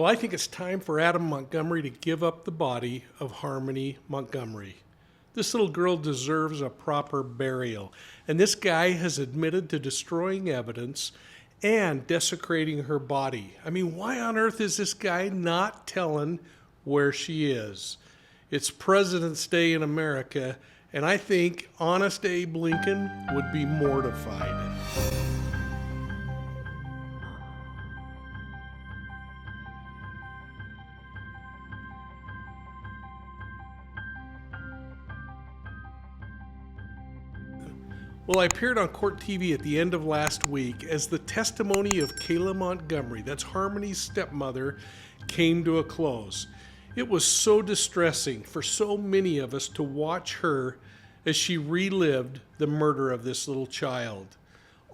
Well, I think it's time for Adam Montgomery to give up the body of Harmony Montgomery. This little girl deserves a proper burial, and this guy has admitted to destroying evidence and desecrating her body. I mean, why on earth is this guy not telling where she is? It's President's Day in America, and I think honest Abe Lincoln would be mortified. Well, I appeared on Court TV at the end of last week as the testimony of Kayla Montgomery, that's Harmony's stepmother, came to a close. It was so distressing for so many of us to watch her as she relived the murder of this little child.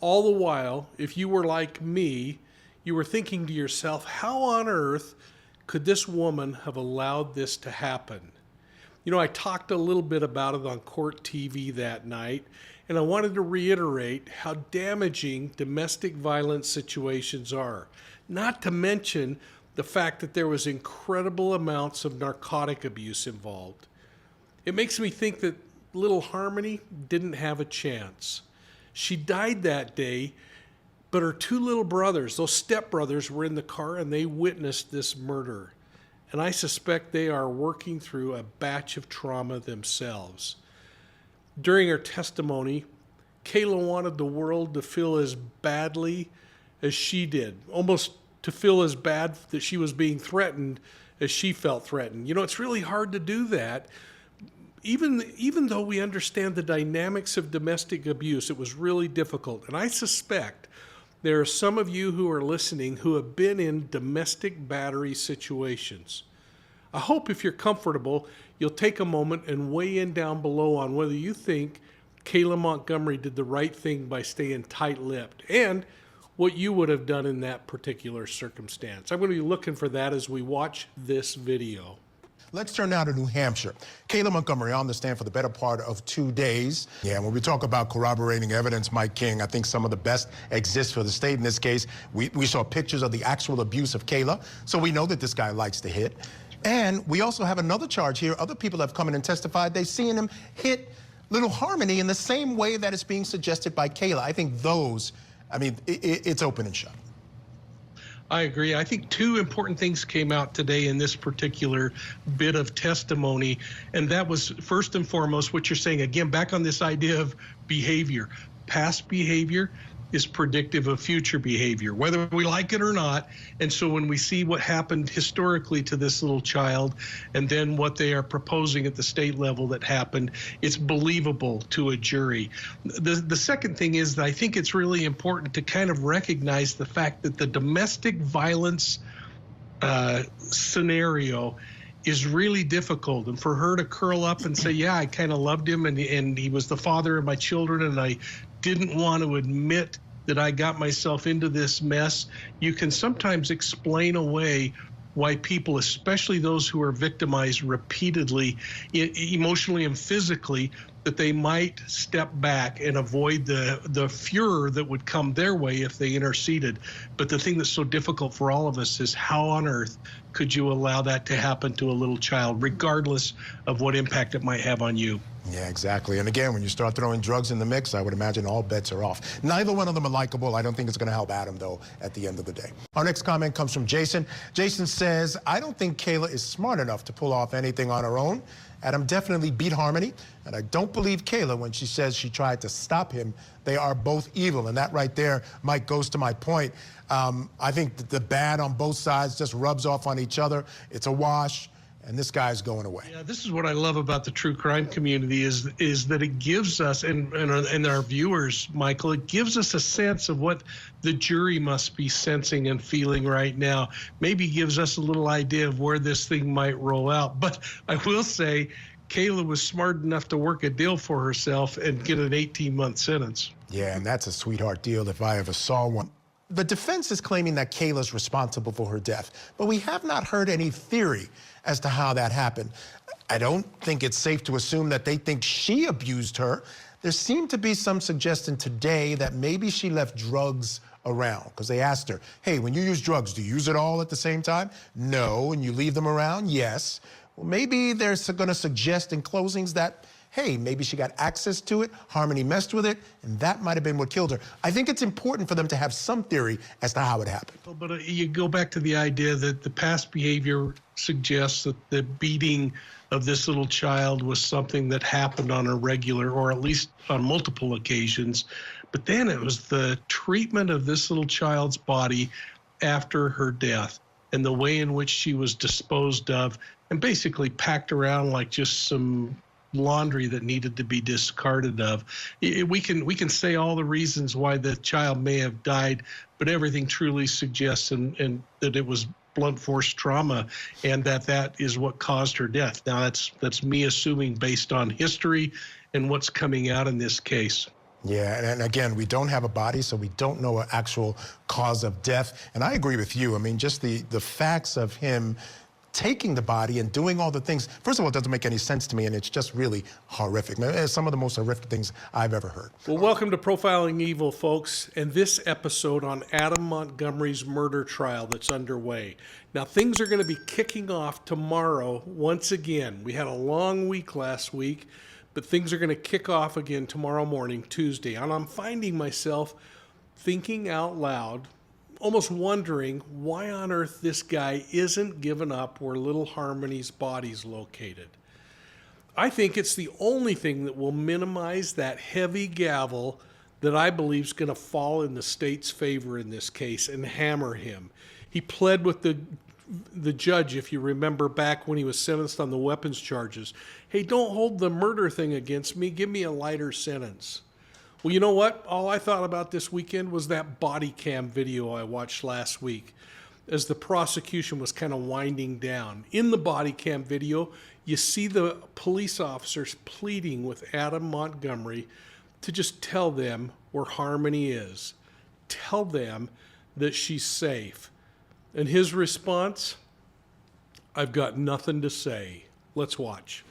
All the while, if you were like me, you were thinking to yourself, how on earth could this woman have allowed this to happen? You know, I talked a little bit about it on Court TV that night, and I wanted to reiterate how damaging domestic violence situations are, not to mention the fact that there was incredible amounts of narcotic abuse involved. It makes me think that little Harmony didn't have a chance. She died that day, but her two little brothers, those stepbrothers, were in the car and they witnessed this murder. And I suspect they are working through a batch of trauma themselves. During her testimony, Kayla wanted the world to feel as badly as she did, almost to feel as bad that she was being threatened as she felt threatened. You know, it's really hard to do that. Even though we understand the dynamics of domestic abuse, it was really difficult. And I suspect there are some of you who are listening who have been in domestic battery situations. I hope if you're comfortable, you'll take a moment and weigh in down below on whether you think Kayla Montgomery did the right thing by staying tight-lipped and what you would have done in that particular circumstance. I'm going to be looking for that as we watch this video. Let's turn now to New Hampshire. Kayla Montgomery on the stand for the better part of 2 days. Yeah, when we talk about corroborating evidence, Mike King, I think some of the best exists for the state in this case. We saw pictures of the actual abuse of Kayla, so we know that this guy likes to hit. And we also have another charge here. Other people have come in and testified they've seen him hit little Harmony in the same way that is being suggested by Kayla. I think those, I mean, it's open and shut. I agree. I think two important things came out today in this particular bit of testimony, and that was first and foremost what you're saying, again, back on this idea of behavior. Past behavior is predictive of future behavior, whether we like it or not. And so when we see what happened historically to this little child and then what they are proposing at the state level that happened, it's believable to a jury. The second thing is that I think it's really important to kind of recognize the fact that the domestic violence scenario is really difficult. And for her to curl up and say, yeah, I kind of loved him and he was the father of my children and I didn't want to admit that I got myself into this mess, you can sometimes explain away why people, especially those who are victimized repeatedly, emotionally and physically, that they might step back and avoid the furor that would come their way if they interceded. But the thing that's so difficult for all of us is how on earth could you allow that to happen to a little child, regardless of what impact it might have on you? Yeah, exactly. And again, when you start throwing drugs in the mix, I would imagine all bets are off. Neither one of them are likable. I don't think it's going to help Adam, though, at the end of the day. Our next comment comes from Jason. Jason says, I don't think Kayla is smart enough to pull off anything on her own. Adam definitely beat Harmony, and I don't believe Kayla when she says she tried to stop him. They are both evil, and that right there, Mike, goes to my point. I think that the bad on both sides just rubs off on each other. It's a wash. And this guy's going away. Yeah, this is what I love about the true crime community is that it gives us, and our viewers, Michael, it gives us a sense of what the jury must be sensing and feeling right now. Maybe gives us a little idea of where this thing might roll out. But I will say, Kayla was smart enough to work a deal for herself and get an 18-month sentence. Yeah, and that's a sweetheart deal if I ever saw one. The defense is claiming that Kayla's responsible for her death, but we have not heard any theory as to how that happened. I don't think it's safe to assume that they think she abused her. There seemed to be some suggestion today that maybe she left drugs around. Because they asked her, hey, when you use drugs, do you use it all at the same time? No. And you leave them around? Yes. Well, maybe they're going to suggest in closings that, hey, maybe she got access to it, Harmony messed with it, and that might have been what killed her. I think it's important for them to have some theory as to how it happened. But you go back to the idea that the past behavior suggests that the beating of this little child was something that happened on a regular, or at least on multiple occasions. But then it was the treatment of this little child's body after her death and the way in which she was disposed of and basically packed around like just some laundry that needed to be discarded of. We can say all the reasons why the child may have died, but everything truly suggests and that it was blunt force trauma and that is what caused her death. Now that's me assuming based on history and what's coming out in this case. Yeah, and again, we don't have a body, so we don't know an actual cause of death. And I agree with you. I mean, just the facts of him taking the body and doing all the things, first of all, it doesn't make any sense to me, and it's just really horrific. It's some of the most horrific things I've ever heard. Well, welcome to Profiling Evil, folks, and this episode on Adam Montgomery's murder trial that's underway. Now, things are going to be kicking off tomorrow once again. We had a long week last week, but things are going to kick off again tomorrow morning, Tuesday, and I'm finding myself thinking out loud, almost wondering why on earth this guy isn't given up where little Harmony's body's located. I think it's the only thing that will minimize that heavy gavel that I believe is going to fall in the state's favor in this case and hammer him. He pled with the judge, if you remember back when he was sentenced on the weapons charges. Hey, don't hold the murder thing against me. Give me a lighter sentence. Well, you know what? All I thought about this weekend was that body cam video I watched last week as the prosecution was kind of winding down. In the body cam video, you see the police officers pleading with Adam Montgomery to just tell them where Harmony is. Tell them that she's safe. And his response, I've got nothing to say. Let's watch.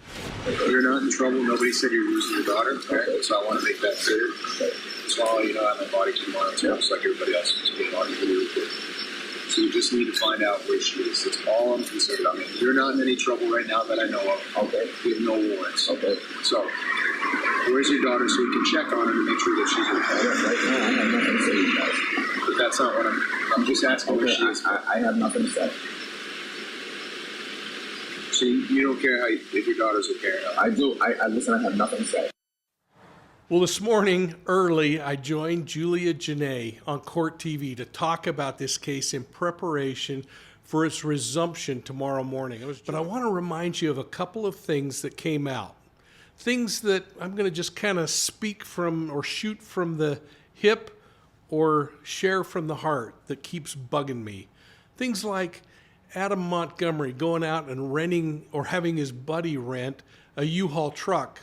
You're not in trouble. Nobody said you're losing your daughter. Okay? So I want to make that clear. That's why I have my body tomorrow, just like everybody else is being argued with. So you just need to find out where she is. That's all I'm concerned about. You're not in any trouble right now that I know of. Okay. You have no warrants. Okay. So where's your daughter so we can check on her to make sure that she's okay? Right now, I have nothing to say, you guys. But that's not what I'm just asking where she is. I have nothing to say. So you don't care if your daughter's okay? I do. I listen, I have nothing to say. Well, this morning early, I joined Julia Janae on Court TV to talk about this case in preparation for its resumption tomorrow morning. But I want to remind you of a couple of things that came out. Things that I'm going to just kind of speak from or shoot from the hip or share from the heart that keeps bugging me. Things like Adam Montgomery going out and renting or having his buddy rent a U-Haul truck,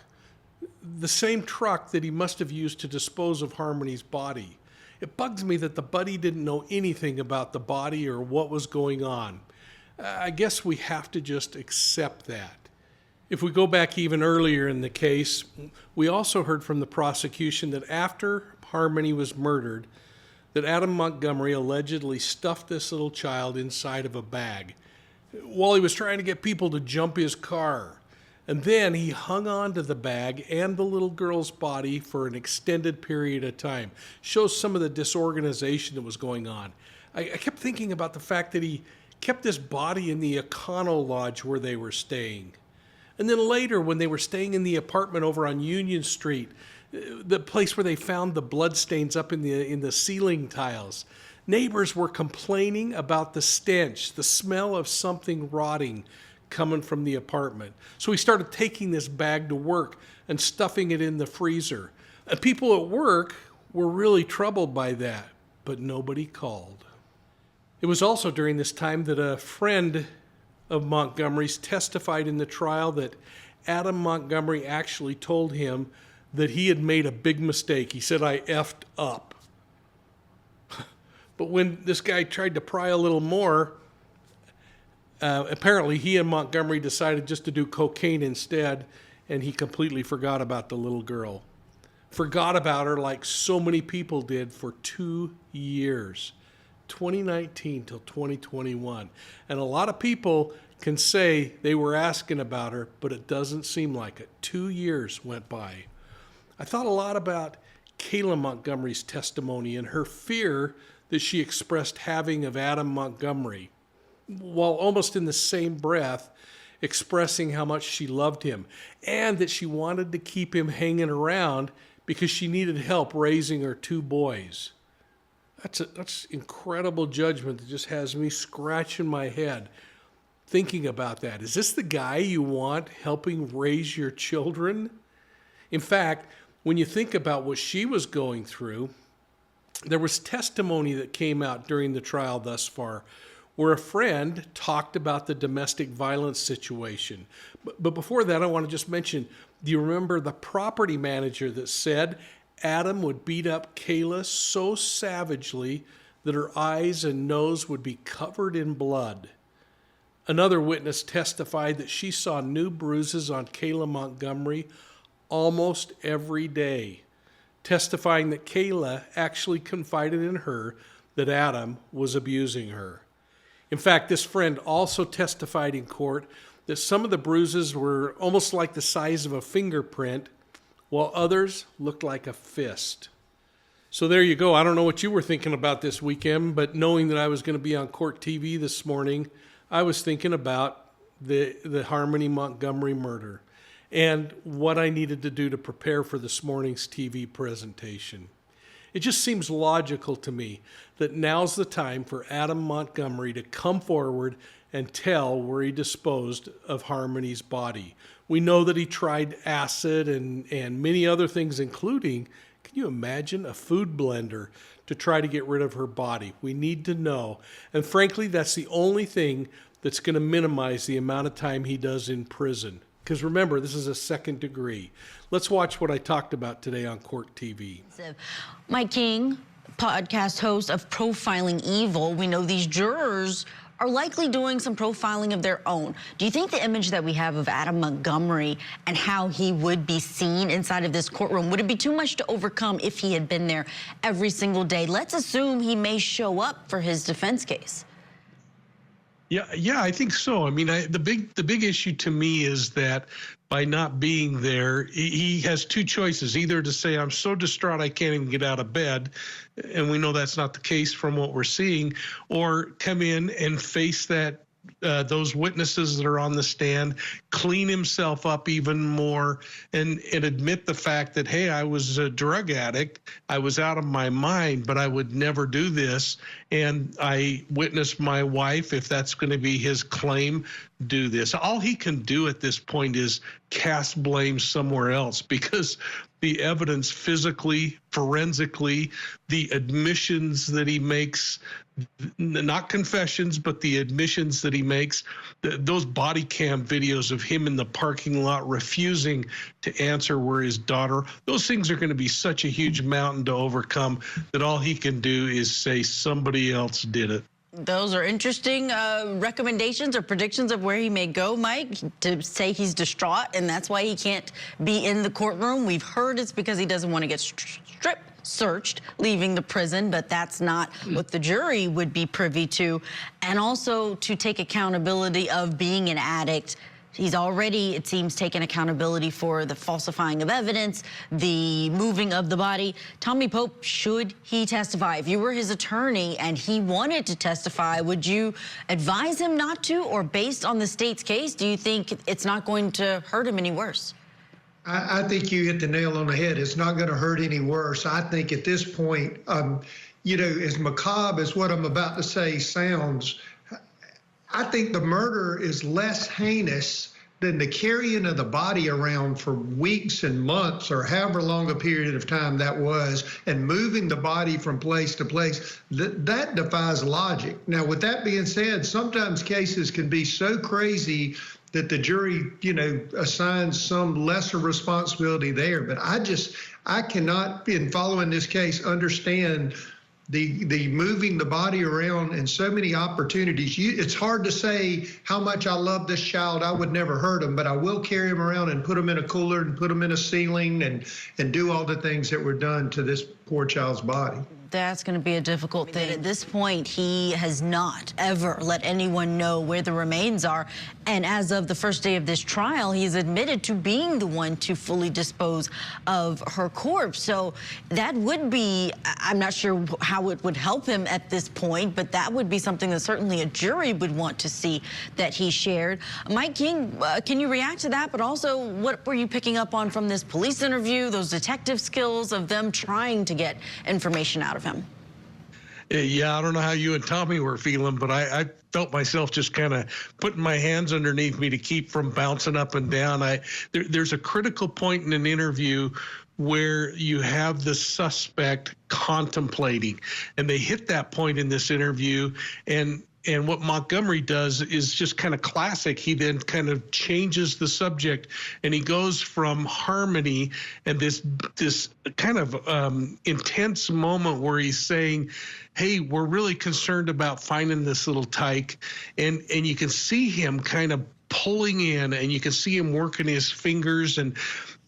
the same truck that he must have used to dispose of Harmony's body. It bugs me that the buddy didn't know anything about the body or what was going on. I guess we have to just accept that. If we go back even earlier in the case, we also heard from the prosecution that after Harmony was murdered, that Adam Montgomery allegedly stuffed this little child inside of a bag while he was trying to get people to jump his car. And then he hung on to the bag and the little girl's body for an extended period of time. Shows some of the disorganization that was going on. I kept thinking about the fact that he kept this body in the Econo Lodge where they were staying. And then later, when they were staying in the apartment over on Union Street, the place where they found the bloodstains up in the ceiling tiles, neighbors were complaining about the stench, the smell of something rotting coming from the apartment. So he started taking this bag to work and stuffing it in the freezer. And people at work were really troubled by that, but nobody called. It was also during this time that a friend of Montgomery's testified in the trial that Adam Montgomery actually told him that he had made a big mistake. He said, I effed up. But when this guy tried to pry a little more, apparently he and Montgomery decided just to do cocaine instead, and he completely forgot about the little girl. forgot about her like so many people did for 2 years, 2019 till 2021. And a lot of people can say they were asking about her, but it doesn't seem like it. 2 years went by. I thought a lot about Kayla Montgomery's testimony and her fear that she expressed having of Adam Montgomery, while almost in the same breath expressing how much she loved him and that she wanted to keep him hanging around because she needed help raising her 2 boys. That's incredible judgment that just has me scratching my head thinking about that. Is this the guy you want helping raise your children? In fact, when you think about what she was going through, there was testimony that came out during the trial thus far where a friend talked about the domestic violence situation. But before that, I want to just mention, do you remember the property manager that said Adam would beat up Kayla so savagely that her eyes and nose would be covered in blood? Another witness testified that she saw new bruises on Kayla Montgomery almost every day, testifying that Kayla actually confided in her that Adam was abusing her. In fact, this friend also testified in court that some of the bruises were almost like the size of a fingerprint, while others looked like a fist. So there you go. I don't know what you were thinking about this weekend, but knowing that I was going to be on court TV this morning, I was thinking about the Harmony Montgomery murder and what I needed to do to prepare for this morning's TV presentation. It just seems logical to me that now's the time for Adam Montgomery to come forward and tell where he disposed of Harmony's body. We know that he tried acid and many other things, including, can you imagine, a food blender to try to get rid of her body? We need to know. And frankly, that's the only thing that's going to minimize the amount of time he does in prison. Because remember, this is a second degree. Let's watch what I talked about today on Court TV. Mike King, podcast host of Profiling Evil. We know these jurors are likely doing some profiling of their own. Do you think the image that we have of Adam Montgomery and how he would be seen inside of this courtroom, would it be too much to overcome if he had been there every single day? Let's assume he may show up for his defense case. Yeah, I think so. I mean, the big issue to me is that by not being there, he has 2 choices: either to say, I'm so distraught I can't even get out of bed, and we know that's not the case from what we're seeing, or come in and face that those witnesses that are on the stand, clean himself up even more, and admit the fact that, hey, I was a drug addict, I was out of my mind, but I would never do this, and I witnessed my wife, if that's going to be his claim, do this. All he can do at this point is cast blame somewhere else, because the evidence physically, forensically, the admissions that he makes, not confessions, but the admissions that he makes, those body cam videos of him in the parking lot refusing to answer where his daughter, those things are going to be such a huge mountain to overcome that all he can do is say somebody else did it. Those are interesting recommendations or predictions of where he may go, Mike, to say he's distraught and that's why he can't be in the courtroom. We've heard it's because he doesn't want to get strip searched leaving the prison, but that's not what the jury would be privy to. And also to take accountability of being an addict. He's already, it seems, taken accountability for the falsifying of evidence, the moving of the body. Tommy Pope, should he testify? If you were his attorney and he wanted to testify, would you advise him not to? Or based on the state's case, do you think it's not going to hurt him any worse? I think you hit the nail on the head. It's not going to hurt any worse. I think at this point, you know, as macabre as what I'm about to say sounds, I think the murder is less heinous than the carrying of the body around for weeks and months or however long a period of time that was, and moving the body from place to place. That defies logic. Now, with that being said, sometimes cases can be so crazy that the jury, you know, assigns some lesser responsibility there. But I cannot, in following this case, understand the moving the body around and so many opportunities. It's hard to say how much I love this child. I would never hurt him, but I will carry him around and put him in a cooler and put him in a ceiling and do all the things that were done to this poor child's body. That's going to be a difficult thing. At this point, he has not ever let anyone know where the remains are. And as of the first day of this trial, he's admitted to being the one to fully dispose of her corpse. So that would be, I'm not sure how it would help him at this point, but that would be something that certainly a jury would want to see that he shared. Mike King, can you react to that? But also, what were you picking up on from this police interview, those detective skills of them trying to get information out of him? Yeah, I don't know how you and Tommy were feeling, but I felt myself just kind of putting my hands underneath me to keep from bouncing up and down. There's a critical point in an interview where you have the suspect contemplating, and they hit that point in this interview, and what Montgomery does is just kind of classic. He then kind of changes the subject, and he goes from harmony and this kind of intense moment where he's saying, hey, we're really concerned about finding this little tyke, and you can see him kind of pulling in, and you can see him working his fingers, and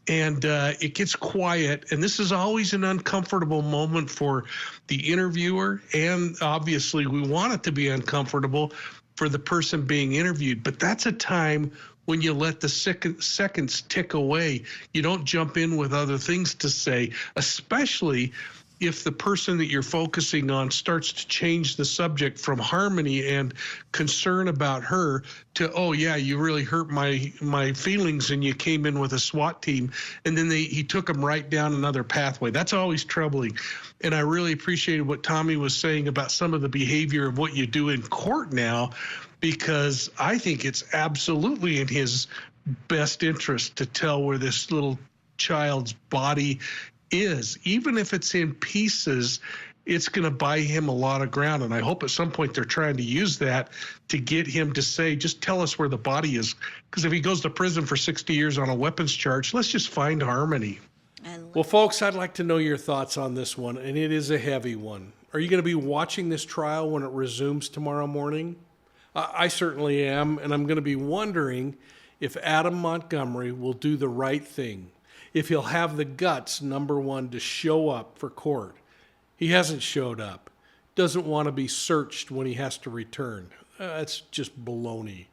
it gets quiet, and this is always an uncomfortable moment for the interviewer, and obviously we want it to be uncomfortable for the person being interviewed, but that's a time when you let the seconds tick away. You don't jump in with other things to say, especially if the person that you're focusing on starts to change the subject from harmony and concern about her to, oh yeah, you really hurt my feelings and you came in with a SWAT team, and then he took them right down another pathway. That's always troubling. And I really appreciated what Tommy was saying about some of the behavior of what you do in court now, because I think it's absolutely in his best interest to tell where this little child's body is. Even if it's in pieces, it's going to buy him a lot of ground. And I hope at some point they're trying to use that to get him to say, just tell us where the body is. Because if he goes to prison for 60 years on a weapons charge, let's just find harmony. Well, folks, I'd like to know your thoughts on this one, and it is a heavy one. Are you going to be watching this trial when it resumes tomorrow morning? I certainly am, and I'm going to be wondering if Adam Montgomery will do the right thing, if he'll have the guts, number one, to show up for court. He hasn't showed up, doesn't want to be searched when he has to return. That's just baloney.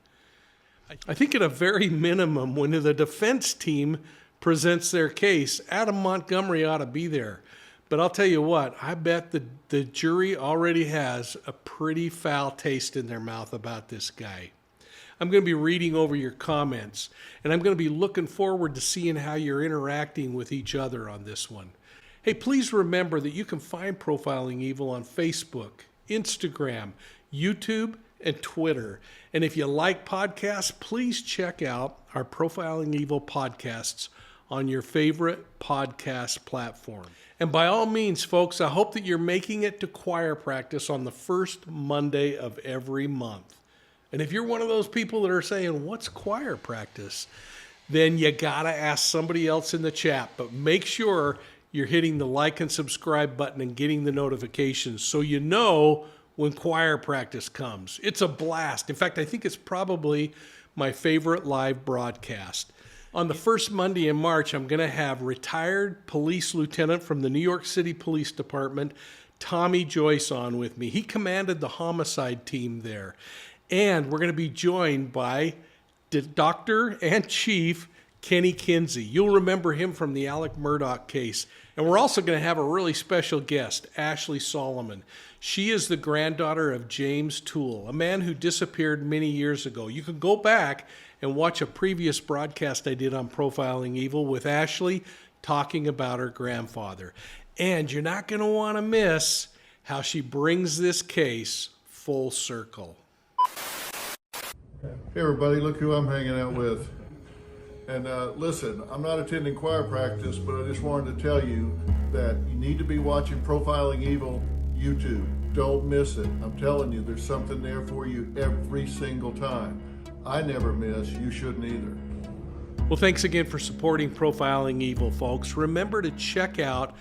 I think at a very minimum, when the defense team presents their case, Adam Montgomery ought to be there. But I'll tell you what, I bet the jury already has a pretty foul taste in their mouth about this guy. I'm going to be reading over your comments, and I'm going to be looking forward to seeing how you're interacting with each other on this one. Hey, please remember that you can find Profiling Evil on Facebook, Instagram, YouTube, and Twitter. And if you like podcasts, please check out our Profiling Evil podcasts on your favorite podcast platform. And by all means, folks, I hope that you're making it to choir practice on the first Monday of every month. And if you're one of those people that are saying, what's choir practice? Then you got to ask somebody else in the chat. But make sure you're hitting the like and subscribe button and getting the notifications so you know when choir practice comes. It's a blast. In fact, I think it's probably my favorite live broadcast. On the first Monday in March, I'm going to have retired police lieutenant from the New York City Police Department, Tommy Joyce, on with me. He commanded the homicide team there. And we're going to be joined by Dr. and Chief Kenny Kinsey. You'll remember him from the Alec Murdaugh case. And we're also going to have a really special guest, Ashley Solomon. She is the granddaughter of James Toole, a man who disappeared many years ago. You can go back and watch a previous broadcast I did on Profiling Evil with Ashley talking about her grandfather. And you're not going to want to miss how she brings this case full circle. Hey everybody, look who I'm hanging out with. And listen, I'm not attending choir practice, but I just wanted to tell you that you need to be watching Profiling Evil YouTube. Don't miss it. I'm telling you, there's something there for you every single time. I never miss. You shouldn't either. Well, thanks again for supporting Profiling Evil, folks. Remember to check out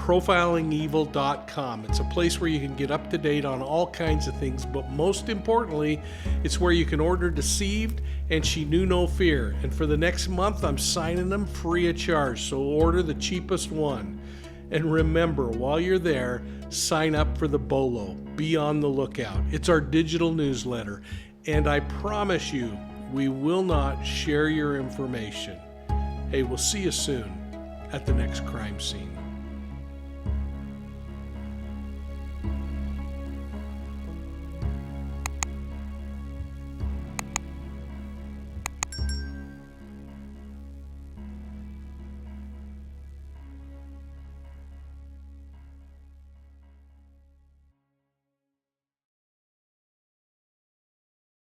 profilingevil.com. It's a place where you can get up to date on all kinds of things, but most importantly, it's where you can order Deceived and She Knew No Fear. And for the next month, I'm signing them free of charge, so order the cheapest one. And remember, while you're there, sign up for the Bolo. Be on the lookout. It's our digital newsletter, and I promise you, we will not share your information. Hey, we'll see you soon at the next crime scene.